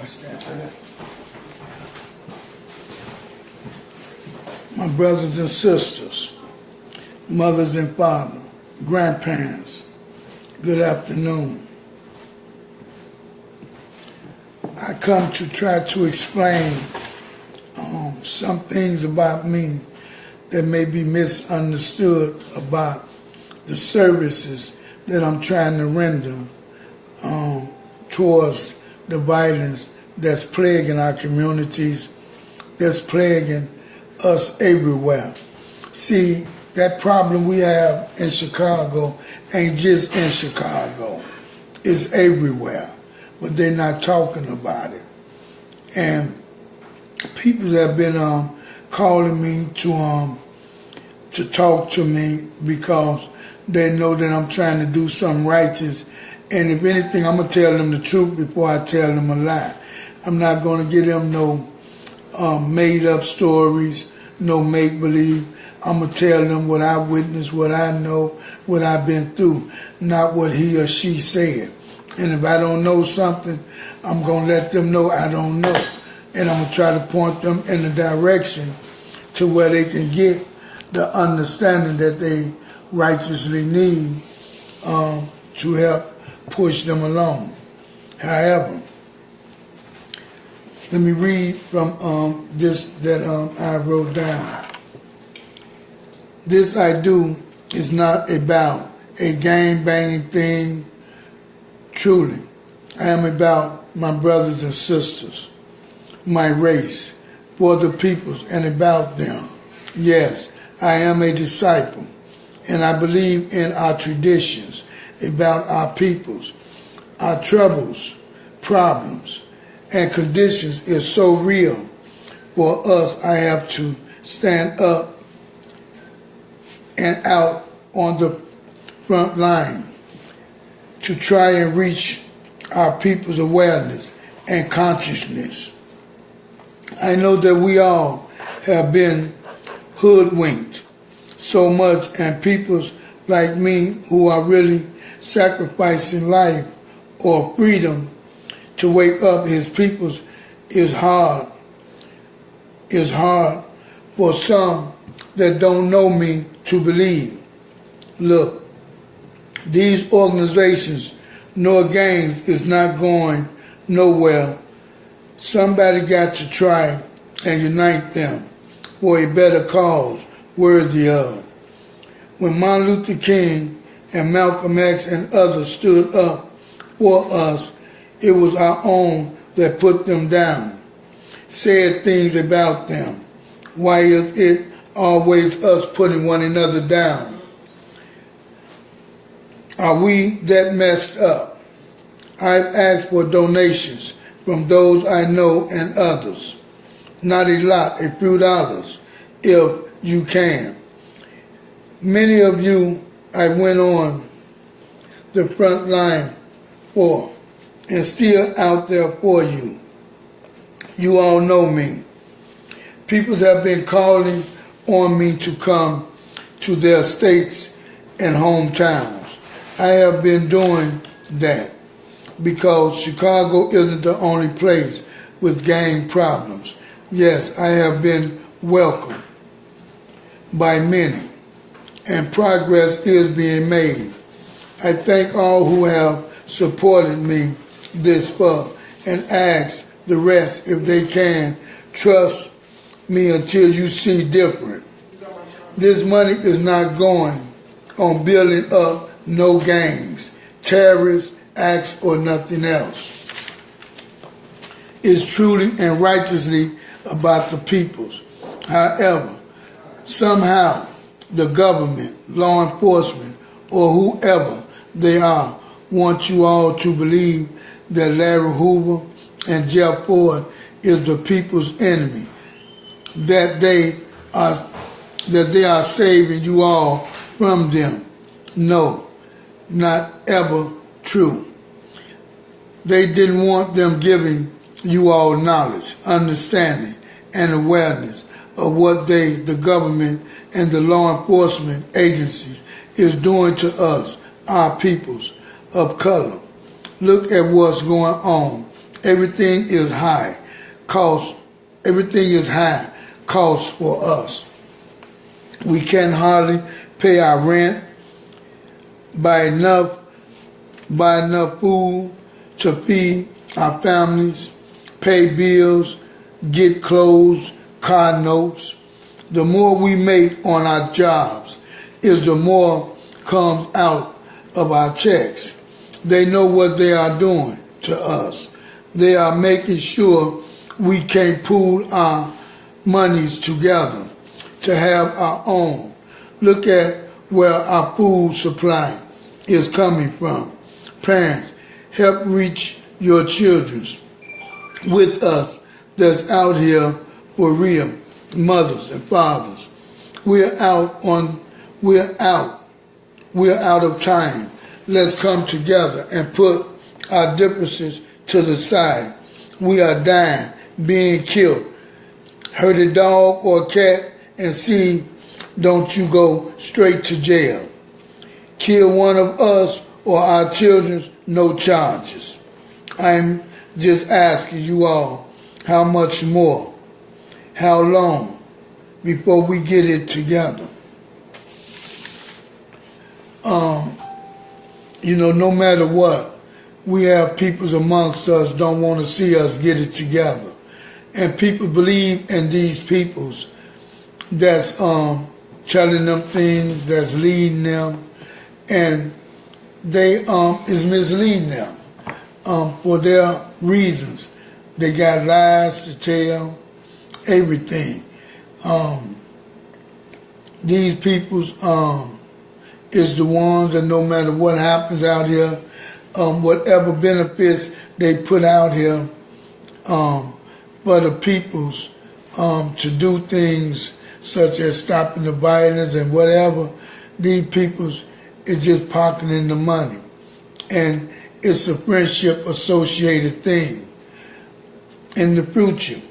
What's that? My brothers and sisters, mothers and fathers, grandparents, good afternoon. I come to try to explain some things about me that may be misunderstood about the services that I'm trying to render towards the violence that's plaguing our communities, that's plaguing us everywhere. See, that problem we have in Chicago ain't just in Chicago. It's everywhere, but they're not talking about it. And people have been calling me to talk to me because they know that I'm trying to do something righteous. And if anything, I'm going to tell them the truth before I tell them a lie. I'm not going to give them no made-up stories, no make-believe. I'm going to tell them what I witnessed, what I know, what I've been through, not what he or she said. And if I don't know something, I'm going to let them know I don't know. And I'm going to try to point them in the direction to where they can get the understanding that they righteously need to help push them along. However, let me read from this that I wrote down. This I do is not about a gang-banging thing. Truly, I am about my brothers and sisters, my race, for the peoples, and about them. Yes, I am a disciple, and I believe in our traditions about our peoples. Our troubles, problems, and conditions is so real. For us, I have to stand up and out on the front line to try and reach our people's awareness and consciousness. I know that we all have been hoodwinked so much, and peoples like me who are really sacrificing life or freedom to wake up his peoples is hard. It's hard for some that don't know me to believe. Look, these organizations nor gangs is not going nowhere. Somebody got to try and unite them for a better cause worthy of. When Martin Luther King and Malcolm X and others stood up for us, it was our own that put them down, said things about them. Why is it always us putting one another down? Are we that messed up? I've asked for donations from those I know and others. Not a lot, a few dollars, if you can. Many of you I went on the front line for, and still out there for you. You all know me. People have been calling on me to come to their states and hometowns. I have been doing that because Chicago isn't the only place with gang problems. Yes, I have been welcomed by many, and progress is being made. I thank all who have supported me this far and ask the rest if they can trust me until you see different. This money is not going on building up no gangs, terrorist acts, or nothing else. It's truly and righteously about the peoples. However, somehow the government, law enforcement, or whoever they are want you all to believe that Larry Hoover and Jeff Ford is the people's enemy, that they are saving you all from them. No, not ever true. They didn't want them giving you all knowledge, understanding, and awareness of what the government and the law enforcement agencies is doing to us, our peoples of color. Look at what's going on Everything is high. Everything is high cost for us. We can hardly pay our rent, buy enough food to feed our families, pay bills, get clothes, car notes. The more we make on our jobs is the more comes out of our checks. They know what they are doing to us. They are making sure we can't pool our monies together to have our own. Look at where our food supply is coming from. Parents, help reach your children with us that's out here for real. Mothers and fathers, we're out of time. Let's come together and put our differences to the side. We are dying, being killed. Hurt a dog or a cat and see, don't you go straight to jail. Kill one of us or our children, no charges. I'm just asking you all, how much more? How long before we get it together? No matter what, we have peoples amongst us don't want to see us get it together. And people believe in these peoples that's telling them things, that's leading them, and they is misleading them for their reasons. They got lies to tell, everything. These peoples is the ones that no matter what happens out here, whatever benefits they put out here for the peoples to do things such as stopping the violence and whatever, these peoples is just pocketing the money. And it's a friendship associated thing. In the future,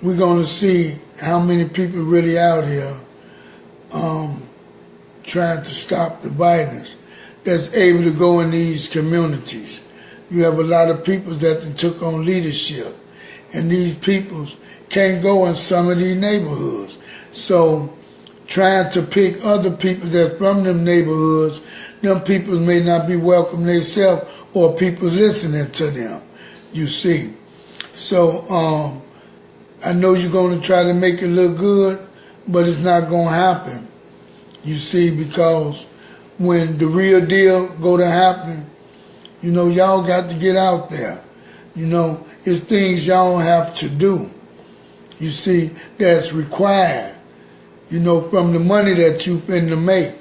we're going to see how many people really out here trying to stop the violence that's able to go in these communities. You have a lot of people that took on leadership, and these peoples can't go in some of these neighborhoods. So trying to pick other people that's from them neighborhoods, them people may not be welcome themselves or people listening to them, you see. So I know you're going to try to make it look good, but it's not going to happen. You see, because when the real deal go to happen, y'all got to get out there. It's things y'all have to do. You see, that's required, from the money that you finna make.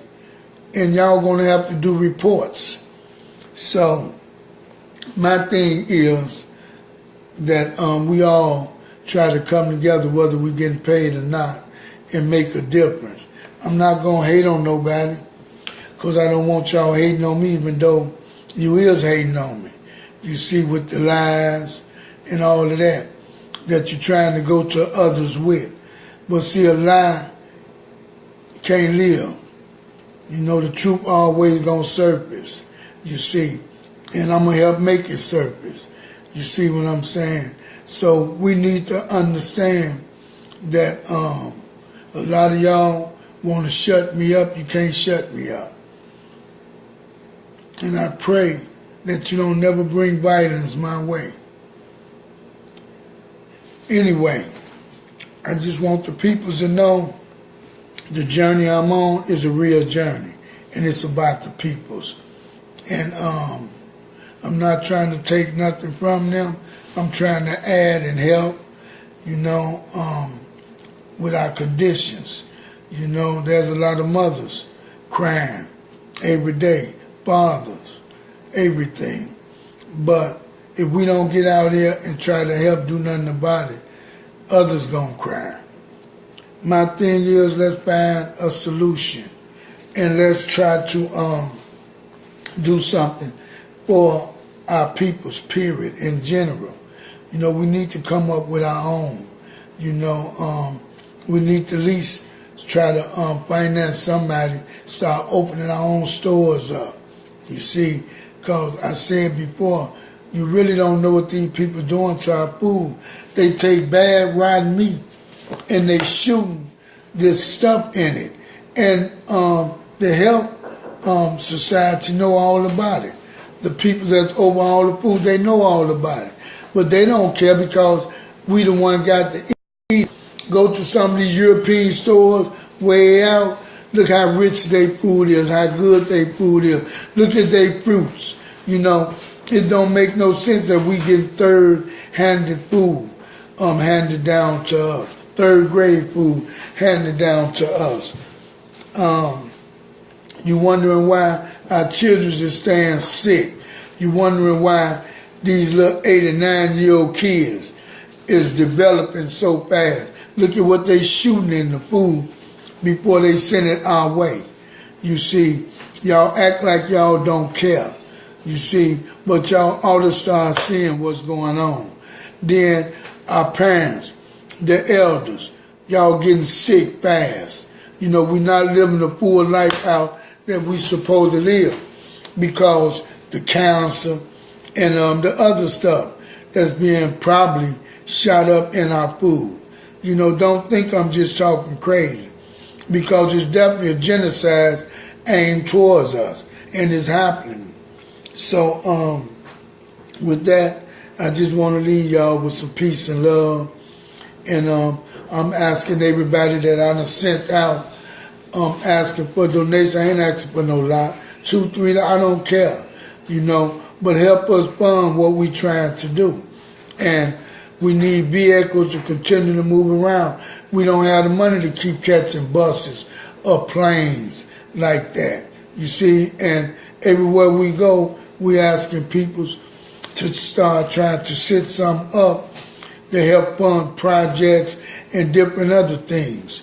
And y'all going to have to do reports. So my thing is that we all try to come together, whether we're getting paid or not, and make a difference. I'm not going to hate on nobody, because I don't want y'all hating on me, even though you is hating on me. You see, with the lies and all of that you're trying to go to others with. But see, a lie can't live. The truth always going to surface, you see. And I'm going to help make it surface. You see what I'm saying? So we need to understand that a lot of y'all want to shut me up. You can't shut me up. And I pray that you don't never bring violence my way. Anyway, I just want the people to know the journey I'm on is a real journey, and it's about the peoples. And I'm not trying to take nothing from them. I'm trying to add and help, with our conditions. There's a lot of mothers crying every day, fathers, everything. But if we don't get out here and try to help do nothing about it, others gonna cry. My thing is, let's find a solution, and let's try to do something for our peoples, period, in general. We need to come up with our own. We need to at least try to finance somebody, start opening our own stores up. You see, because I said before, You really don't know what these people doing to our food. They take bad rotten meat and they shooting this stuff in it. And the health society know all about it. The people that's over all the food, they know all about it. But they don't care because we the one got to eat. Go to some of these European stores way out. Look how rich their food is, how good their food is. Look at their fruits. You know, it don't make no sense that we get third-handed food handed down to us. Third-grade food handed down to us. You wondering why our children is staying sick. You wondering why these little 8 and 9-year-old kids is developing so fast. Look at what they shooting in the food before they send it our way. You see, y'all act like y'all don't care. You see, but y'all ought to start seeing what's going on. Then our parents, the elders, y'all getting sick fast. You know, we're not living the full life out that we supposed to live because the cancer and the other stuff that's being probably shot up in our food. You know, don't think I'm just talking crazy because it's definitely a genocide aimed towards us and it's happening. So with that, I just want to leave y'all with some peace and love. And I'm asking everybody that I done sent out, asking for donations. I ain't asking for no lot. 2, 3, I don't care, you know. But help us fund what we trying to do. And we need vehicles to continue to move around. We don't have the money to keep catching buses or planes like that. You see, and everywhere we go, we asking people to start trying to set something up to help fund projects and different other things.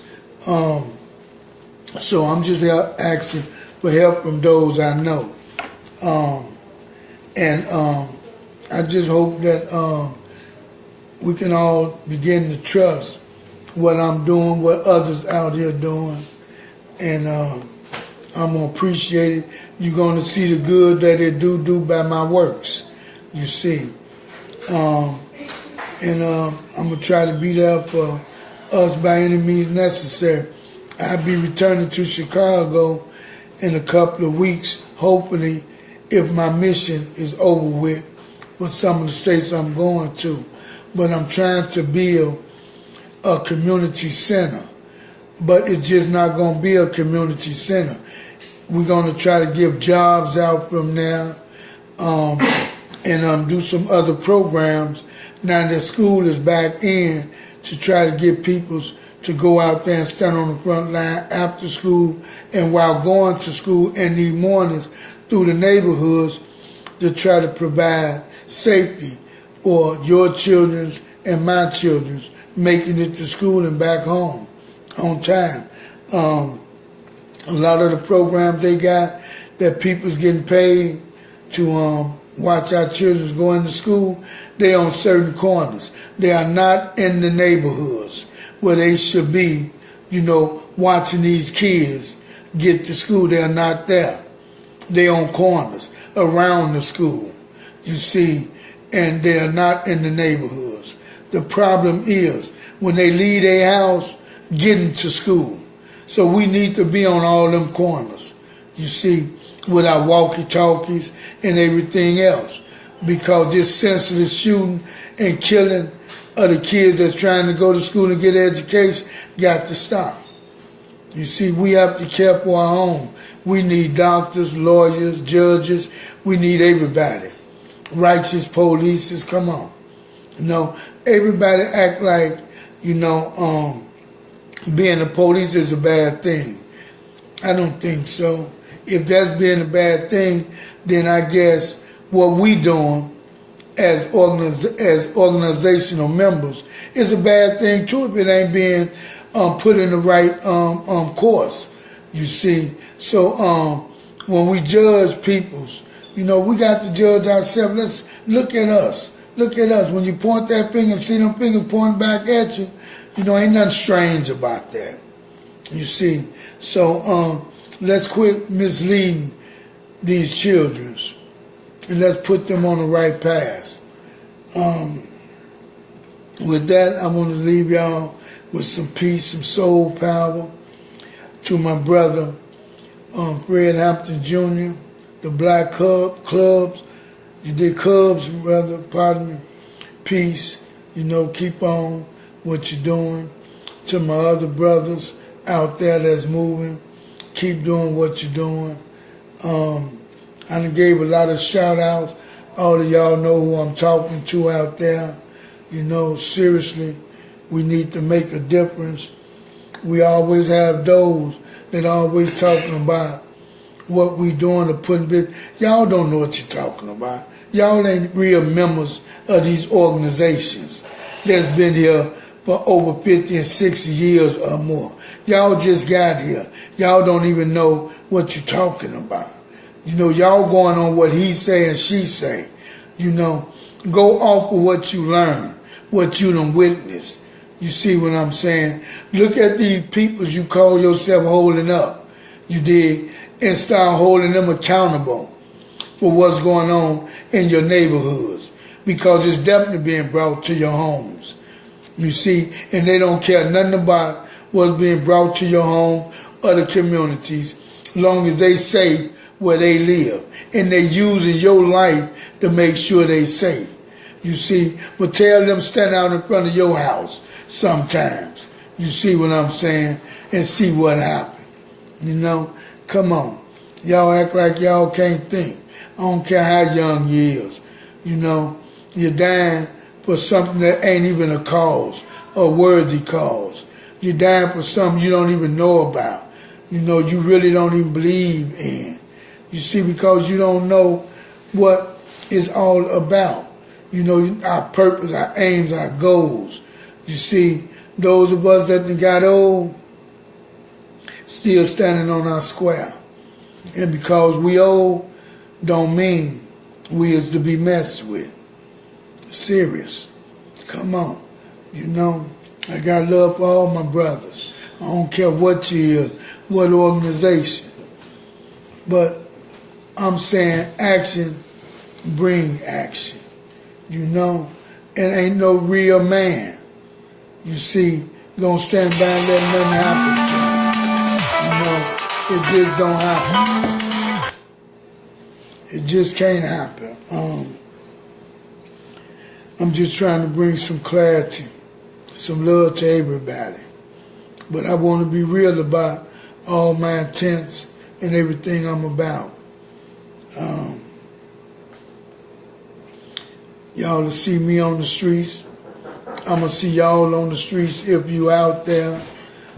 So I'm just asking for help from those I know. I just hope that we can all begin to trust what I'm doing, what others out here doing, and I'm going to appreciate it. You're going to see the good that it do by my works, you see. I'm going to try to be there for us by any means necessary. I'll be returning to Chicago in a couple of weeks, hopefully, if my mission is over with for some of the states I'm going to. But I'm trying to build a community center. But it's just not going to be a community center. We're going to try to give jobs out from there and do some other programs now that school is back in to try to get people to go out there and stand on the front line after school and while going to school in the mornings through the neighborhoods to try to provide safety for your children's and my children's making it to school and back home on time. A lot of the programs they got that people's getting paid to watch our children go into school, they on certain corners. They are not in the neighborhoods where they should be, you know, watching these kids get to school. They are not there. They on corners around the school, you see, and they are not in the neighborhoods. The problem is when they leave their house, getting to school. So we need to be on all them corners, you see, with our walkie-talkies and everything else. Because this senseless shooting and killing of the kids that's trying to go to school and get education got to stop. You see, we have to care for our own. We need doctors, lawyers, judges. We need everybody. Righteous police, come on. You know, everybody act like, you know, being a police is a bad thing. I don't think so. If that's being a bad thing, then I guess what we doing as organizational members is a bad thing too if it ain't being put in the right course, you see. So when we judge peoples, you know, we got to judge ourselves. Let's look at us. Look at us. When you point that finger and see them fingers pointing back at you, you know, ain't nothing strange about that, you see. So let's quit misleading these children and let's put them on the right path. With that, I want to leave y'all with some peace, some soul power. To my brother, Fred Hampton Jr., the Black Clubs, you did Cubs, brother, pardon me. Peace, keep on what you're doing. To my other brothers out there that's moving, keep doing what you're doing. I done gave a lot of shout outs. All of y'all know who I'm talking to out there. Seriously, we need to make a difference. We always have those that always talking about what we doing to put in. Y'all don't know what you're talking about. Y'all ain't real members of these organizations that's been here for over 50 and 60 years or more. Y'all just got here. Y'all don't even know what you're talking about. Y'all going on what he say and she say. Go off of what you learn, what you done witnessed. You see what I'm saying? Look at these people you call yourself holding up, you dig, and start holding them accountable for what's going on in your neighborhoods, because it's definitely being brought to your homes. You see, and they don't care nothing about what's being brought to your home or the communities, as long as they safe where they live, and they using your life to make sure they safe. You see, but tell them stand out in front of your house sometimes. You see what I'm saying? And see what happened. Come on. Y'all act like y'all can't think. I don't care how young you is. You're dying for something that ain't even a cause, a worthy cause. You're dying for something you don't even know about. You really don't even believe in. You see, because you don't know what it's all about. Our purpose, our aims, our goals. You see, those of us that got old, still standing on our square. And because we old, don't mean we is to be messed with. Serious. Come on. I got love for all my brothers. I don't care what you is, what organization. But I'm saying action bring action. And ain't no real man, you see, gonna stand by and let nothing happen to him. It just don't happen. It just can't happen. I'm just trying to bring some clarity, some love to everybody. But I want to be real about all my intents and everything I'm about. Y'all to see me on the streets. I'm going to see y'all on the streets if you out there.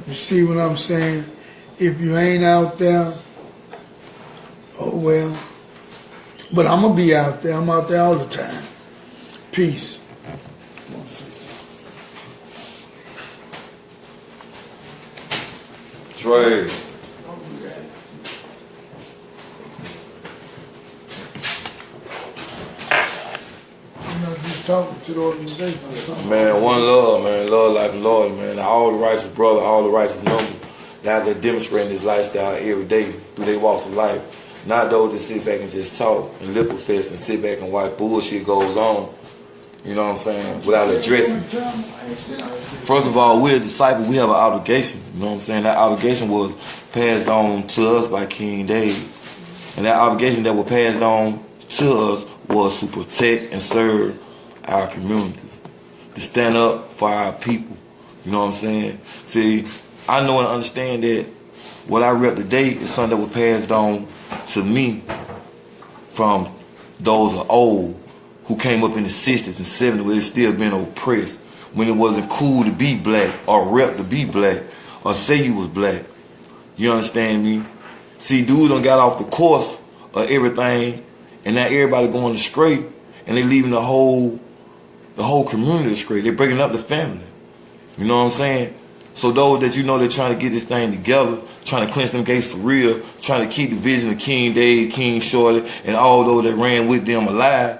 You see what I'm saying? If you ain't out there, oh well. But I'm going to be out there. I'm out there all the time. Peace. I want to say something. Trey. Talking to the organization. Man, one love, man. Love like the Lord, man. All the righteous brother, all the righteous members that they're demonstrating this lifestyle every day through their walks of life. Not those that sit back and just talk and lip profess and sit back and watch bullshit goes on. You know what I'm saying? Without addressing. First of all, we're a disciple. We have an obligation. You know what I'm saying? That obligation was passed on to us by King David. And that obligation that was passed on to us was to protect and serve our communities, to stand up for our people. You know what I'm saying? See, I know and understand that what I rep today is something that was passed on to me from those of old who came up in the 60s and 70s where they still been oppressed, when it wasn't cool to be black or rep to be black or say you was black. You understand me? See, dudes done got off the course of everything, and now everybody going straight, and they leaving the whole community straight. They're breaking up the family. You know what I'm saying? So those that they're trying to get this thing together, trying to clench them gates for real, trying to keep the vision of King Dave, King Shorty, and all those that ran with them alive,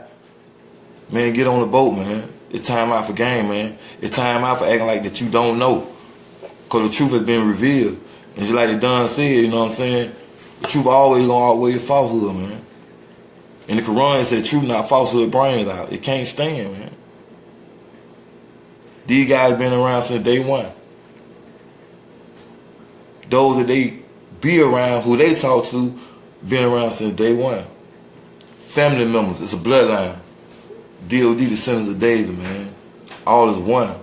man, get on the boat, man. It's time out for game, man. It's time out for acting like that you don't know. Because the truth has been revealed. And just like the Don said, you know what I'm saying? The truth always gonna outweigh the falsehood, man. In the Quran, it said, truth, not falsehood, brains out. It can't stand, man. These guys been around since day one. Those that they be around, who they talk to, been around since day one. Family members, it's a bloodline. DOD, descendants of David, man. All is one.